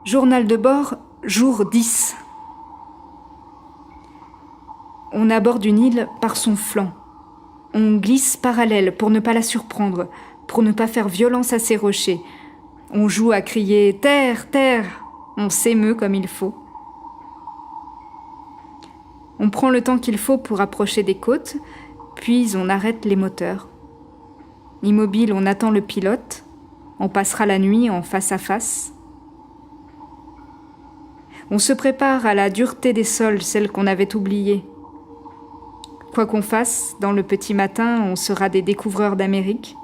Journal de bord, jour 10. On aborde une île par son flanc. On glisse parallèle pour ne pas la surprendre, pour ne pas faire violence à ses rochers. On joue à crier « Terre, terre !» On s'émeut comme il faut. On prend le temps qu'il faut pour approcher des côtes, puis on arrête les moteurs. Immobile, on attend le pilote. On passera la nuit en face à face. On se prépare à la dureté des sols, celle qu'on avait oubliée. Quoi qu'on fasse, dans le petit matin, on sera des découvreurs d'Amérique.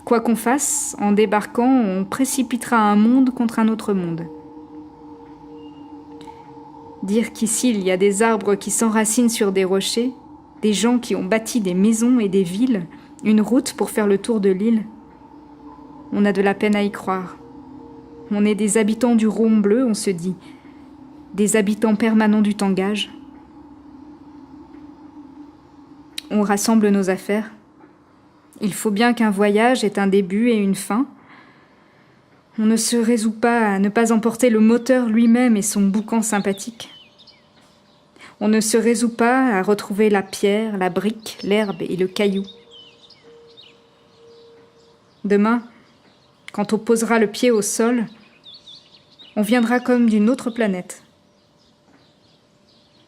Quoi qu'on fasse, en débarquant, on précipitera un monde contre un autre monde. Dire qu'ici, il y a des arbres qui s'enracinent sur des rochers, des gens qui ont bâti des maisons et des villes, une route pour faire le tour de l'île. On a de la peine à y croire. On est des habitants du Rhône bleu, on se dit, des habitants permanents du Tangage. On rassemble nos affaires. Il faut bien qu'un voyage ait un début et une fin. On ne se résout pas à ne pas emporter le moteur lui-même et son boucan sympathique. On ne se résout pas à retrouver la pierre, la brique, l'herbe et le caillou. Demain, quand on posera le pied au sol, on viendra comme d'une autre planète.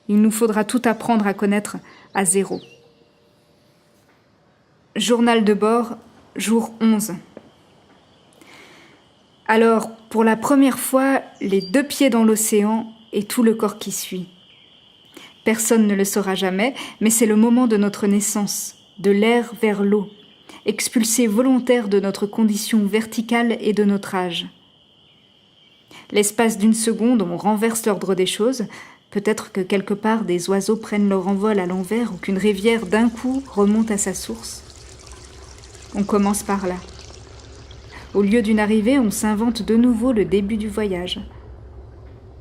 Il nous faudra tout apprendre à connaître à zéro. Journal de bord, jour 11. Alors, pour la première fois, les 2 pieds dans l'océan et tout le corps qui suit. Personne ne le saura jamais, mais c'est le moment de notre naissance, de l'air vers l'eau, expulsé volontaire de notre condition verticale et de notre âge. L'espace d'une seconde, on renverse l'ordre des choses. Peut-être que quelque part, des oiseaux prennent leur envol à l'envers ou qu'une rivière d'un coup remonte à sa source. On commence par là. Au lieu d'une arrivée, on s'invente de nouveau le début du voyage.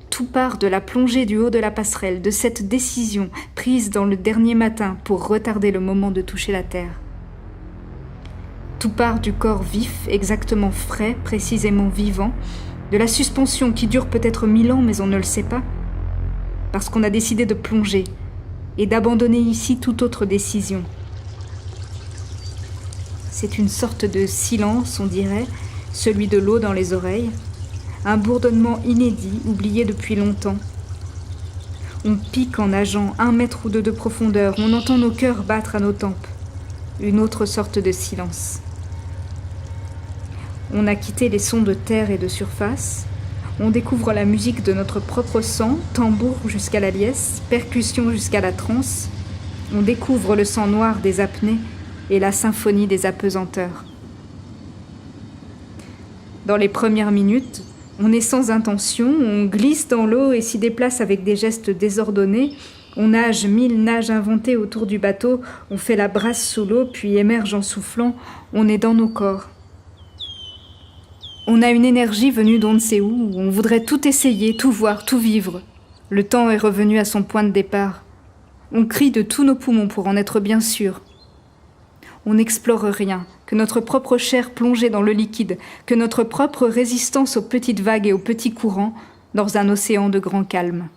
Tout part de la plongée du haut de la passerelle, de cette décision prise dans le dernier matin pour retarder le moment de toucher la terre. Tout part du corps vif, exactement frais, précisément vivant, de la suspension qui dure peut-être 1000 ans, mais on ne le sait pas, parce qu'on a décidé de plonger et d'abandonner ici toute autre décision. C'est une sorte de silence, on dirait, celui de l'eau dans les oreilles, un bourdonnement inédit, oublié depuis longtemps. On pique en nageant 1 mètre ou 2 de profondeur, on entend nos cœurs battre à nos tempes. Une autre sorte de silence. On a quitté les sons de terre et de surface. On découvre la musique de notre propre sang, tambour jusqu'à la liesse, percussion jusqu'à la transe. On découvre le sang noir des apnées et la symphonie des apesanteurs. Dans les premières minutes, on est sans intention, on glisse dans l'eau et s'y déplace avec des gestes désordonnés. On nage 1000 nages inventées autour du bateau, on fait la brasse sous l'eau, puis émerge en soufflant. On est dans nos corps. On a une énergie venue d'on ne sait où on voudrait tout essayer, tout voir, tout vivre. Le temps est revenu à son point de départ. On crie de tous nos poumons pour en être bien sûr. On n'explore rien, que notre propre chair plongée dans le liquide, que notre propre résistance aux petites vagues et aux petits courants, dans un océan de grand calme.